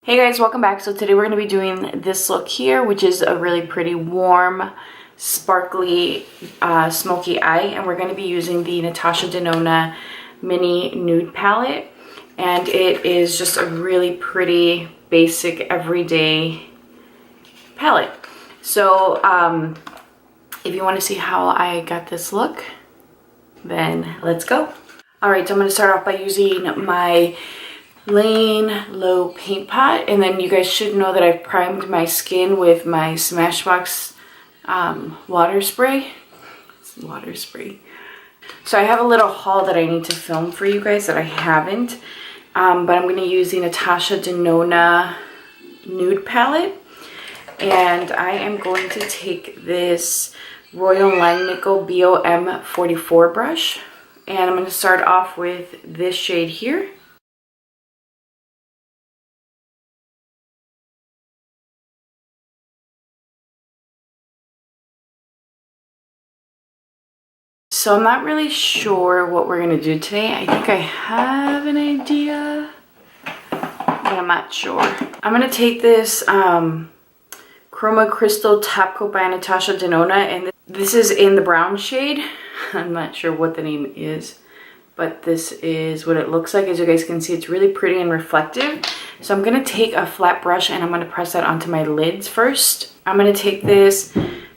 Hey guys, welcome back. So today we're going to be doing this look here, which is a really pretty warm, sparkly, smoky eye. And we're going to be using the Natasha Denona Mini Nude Palette. And it is just a really pretty, basic, everyday palette. So if you want to see how I got this look, then let's go. Alright, so I'm going to start off by using my Lane Low paint pot, and then you guys should know that I've primed my skin with my Smashbox water spray. It's water spray. So I have a little haul that I need to film for you guys that I haven't, but I'm going to use the Natasha Denona Nude Palette, and I am going to take this Royal Langnickel BOM 44 brush, and I'm going to start off with this shade here. So I'm not really sure what we're going to do today. I think I have an idea, but I'm not sure. I'm going to take this Chroma Crystal Top Coat by Natasha Denona, and this is in the brown shade. I'm not sure what the name is, but this is what it looks like. As you guys can see, it's really pretty and reflective. So I'm going to take a flat brush and I'm going to press that onto my lids first. I'm going to take this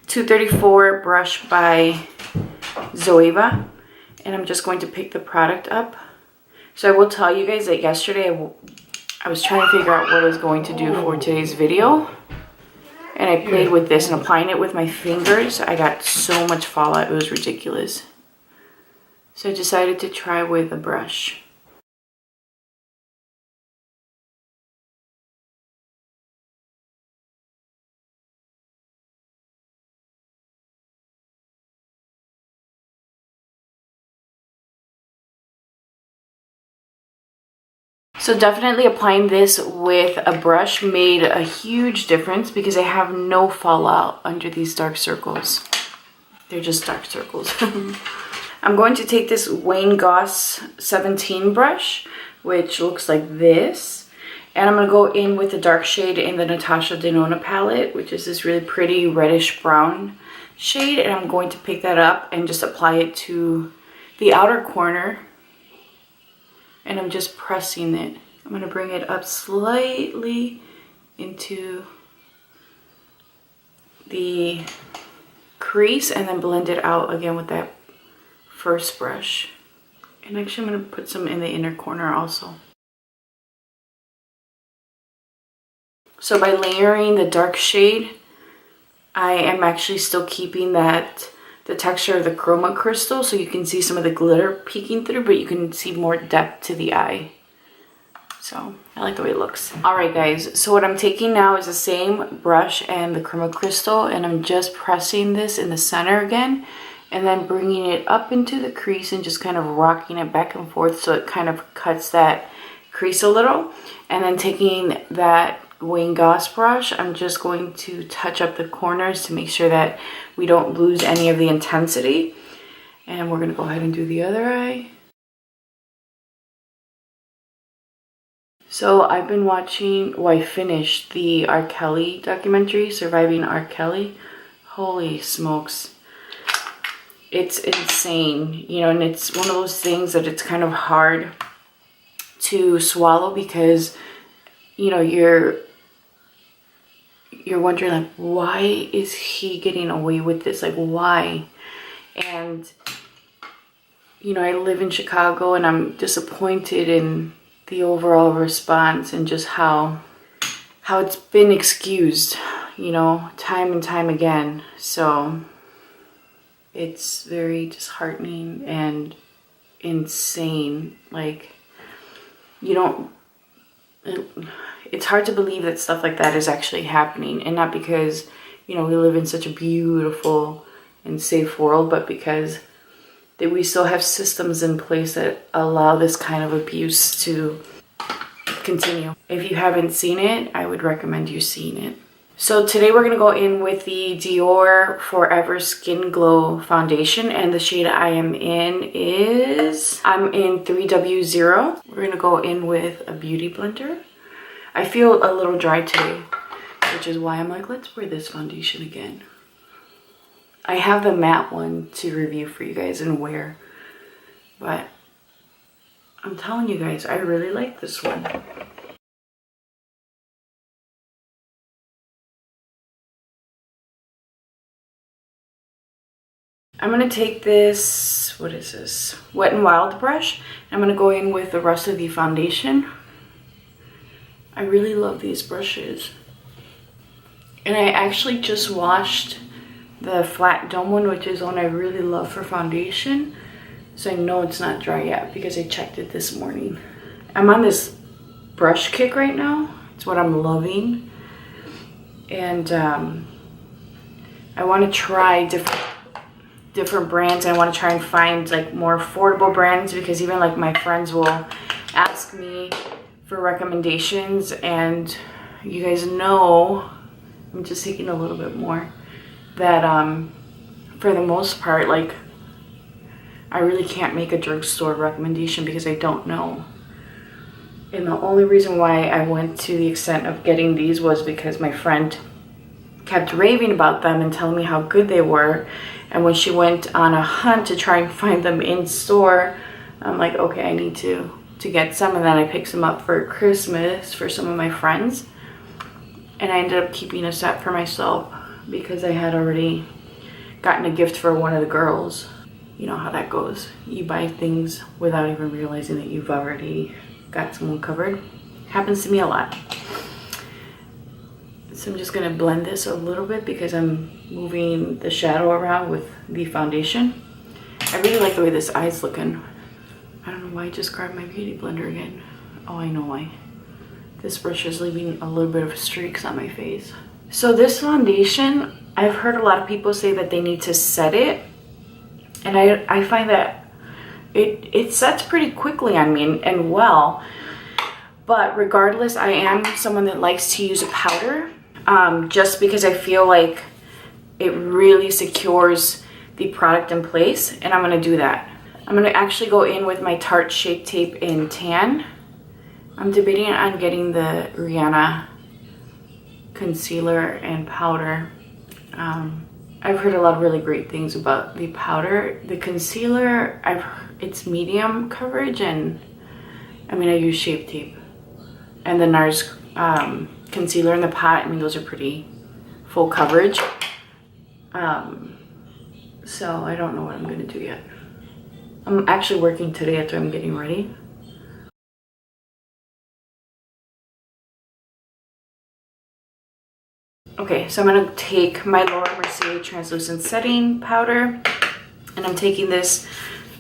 234 brush by Zoeva, and I'm just going to pick the product up. So I will tell you guys that yesterday I was trying to figure out what I was going to do for today's video, and I played with this and applying it with my fingers. I got so much fallout, it was ridiculous. So I decided to try with a brush. So definitely applying this with a brush made a huge difference because I have no fallout under these dark circles. They're just dark circles. I'm going to take this Wayne Goss 17 brush, which looks like this. And I'm going to go in with the dark shade in the Natasha Denona palette, which is this really pretty reddish brown shade. And I'm going to pick that up and just apply it to the outer corner. And I'm just pressing it. I'm going to bring it up slightly into the crease and then blend it out again with that first brush. And actually I'm going to put some in the inner corner also. So by layering the dark shade, I am actually still keeping the texture of the chroma crystal, so you can see some of the glitter peeking through, but you can see more depth to the eye. So I like the way it looks. Alright guys, so what I'm taking now is the same brush and the chroma crystal, and I'm just pressing this in the center again, and then bringing it up into the crease and just kind of rocking it back and forth so it kind of cuts that crease a little. And then taking that Wayne Goss brush, I'm just going to touch up the corners to make sure that we don't lose any of the intensity. And we're going to go ahead and do the other eye. So I've been watching, well, I finished the R. Kelly documentary, Surviving R. Kelly. Holy smokes. It's insane, you know, and it's one of those things that it's kind of hard to swallow because, you know, you're wondering, like, why is he getting away with this? Like, why? And, you know, I live in Chicago and I'm disappointed in the overall response and just how it's been excused, you know, time and time again. So it's very disheartening and insane. Like, you don't... It's hard to believe that stuff like that is actually happening, and not because, you know, we live in such a beautiful and safe world, but because that we still have systems in place that allow this kind of abuse to continue. If you haven't seen it, I would recommend you seeing it. So today we're going to go in with the Dior Forever Skin Glow Foundation, and the shade I am in is, I'm in 3W0. We're going to go in with a beauty blender. I feel a little dry today, which is why I'm like, let's wear this foundation again. I have the matte one to review for you guys and wear, but I'm telling you guys, I really like this one. I'm going to take this, what is this? Wet n Wild brush. I'm going to go in with the rest of the foundation. I really love these brushes. And I actually just washed the flat dome one, which is one I really love for foundation. So I know it's not dry yet because I checked it this morning. I'm on this brush kick right now. It's what I'm loving. And I want to try different brands. I want to try and find like more affordable brands, because even like my friends will ask me for recommendations, and you guys know I'm just taking a little bit more, that for the most part, like, I really can't make a drugstore recommendation because I don't know. And the only reason why I went to the extent of getting these was because my friend kept raving about them and telling me how good they were. And when she went on a hunt to try and find them in store, I'm like, okay, I need to get some. And then I picked some up for Christmas for some of my friends. And I ended up keeping a set for myself because I had already gotten a gift for one of the girls. You know how that goes. You buy things without even realizing that you've already got someone covered. Happens to me a lot. So I'm just gonna blend this a little bit because I'm moving the shadow around with the foundation. I really like the way this eye's looking. I don't know why I just grabbed my beauty blender again. Oh, I know why. This brush is leaving a little bit of streaks on my face. So this foundation, I've heard a lot of people say that they need to set it. And I find that it sets pretty quickly on me and well. But regardless, I am someone that likes to use a powder. Just because I feel like it really secures the product in place, and I'm going to do that. I'm going to actually go in with my Tarte Shape Tape in Tan. I'm debating on getting the Rihanna concealer and powder. I've heard a lot of really great things about the powder. The concealer, it's medium coverage, and I mean, I use Shape Tape. And the NARS concealer in the pot, I mean, those are pretty full coverage. So I don't know what I'm gonna do yet. I'm actually working today after I'm getting ready. Okay, so I'm gonna take my Laura Mercier translucent setting powder, and I'm taking this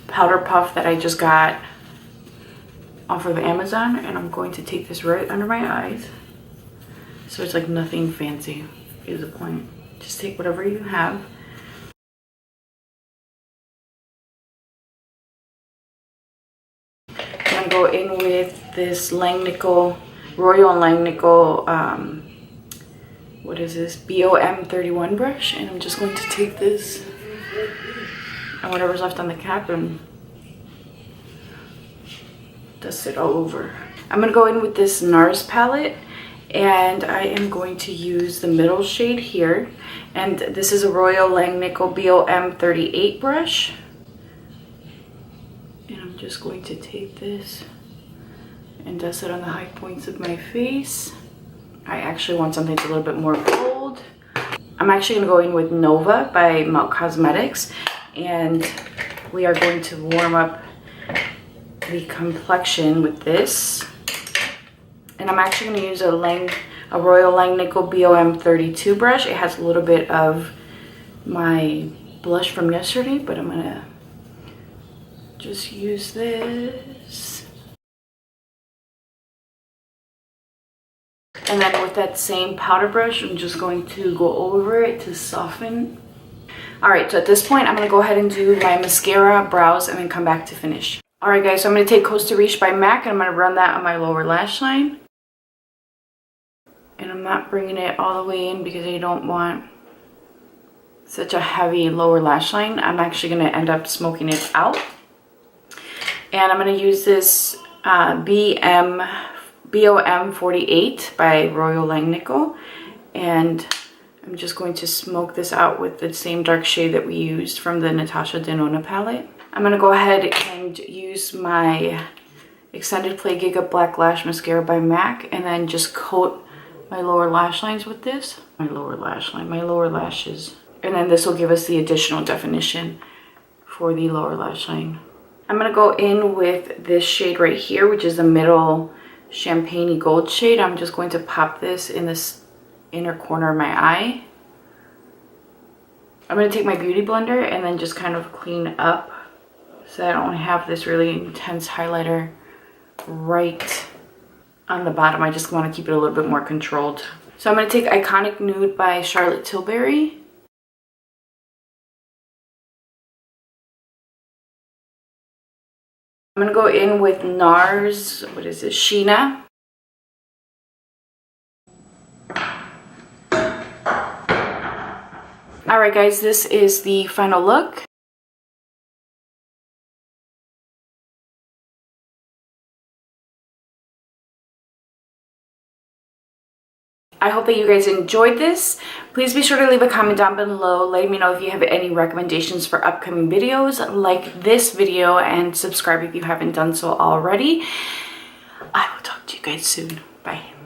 powder puff that I just got off of Amazon, and I'm going to take this right under my eyes. So it's like nothing fancy is the point. Just take whatever you have. I'm gonna go in with this Langnickel, Royal Langnickel, what is this? BOM 31 brush, and I'm just going to take this and whatever's left on the cap and dust it all over. I'm gonna go in with this NARS palette, and I am going to use the middle shade here, and this is a Royal Langnickel BOM 38 brush, and I'm just going to take this and dust it on the high points of my face. I actually want something that's a little bit more bold. I'm actually gonna go in with Nova by Melt Cosmetics, and we are going to warm up the complexion with this. And I'm actually going to use a Royal Langnickel BOM 32 brush. It has a little bit of my blush from yesterday, but I'm going to just use this. And then with that same powder brush, I'm just going to go over it to soften. Alright, so at this point, I'm going to go ahead and do my mascara, brows, and then come back to finish. Alright guys, so I'm going to take Costa Riche by MAC, and I'm going to run that on my lower lash line. And I'm not bringing it all the way in because I don't want such a heavy lower lash line. I'm actually going to end up smoking it out. And I'm going to use this BM BOM 48 by Royal Langnickel, and I'm just going to smoke this out with the same dark shade that we used from the Natasha Denona palette. I'm going to go ahead and use my Extended Play Giga Black Lash Mascara by MAC and then just coat my lower lash lines with this. My lower lashes. And then this will give us the additional definition for the lower lash line. I'm going to go in with this shade right here, which is the middle champagne gold shade. I'm just going to pop this in this inner corner of my eye. I'm going to take my beauty blender and then just kind of clean up so I don't have this really intense highlighter right on the bottom. I just want to keep it a little bit more controlled. So I'm going to take Iconic Nude by Charlotte Tilbury. I'm going to go in with NARS, what is it, Sheena. Alright guys, this is the final look. I hope that you guys enjoyed this. Please be sure to leave a comment down below letting me know if you have any recommendations for upcoming videos. Like this video and subscribe if you haven't done so already. I will talk to you guys soon. Bye.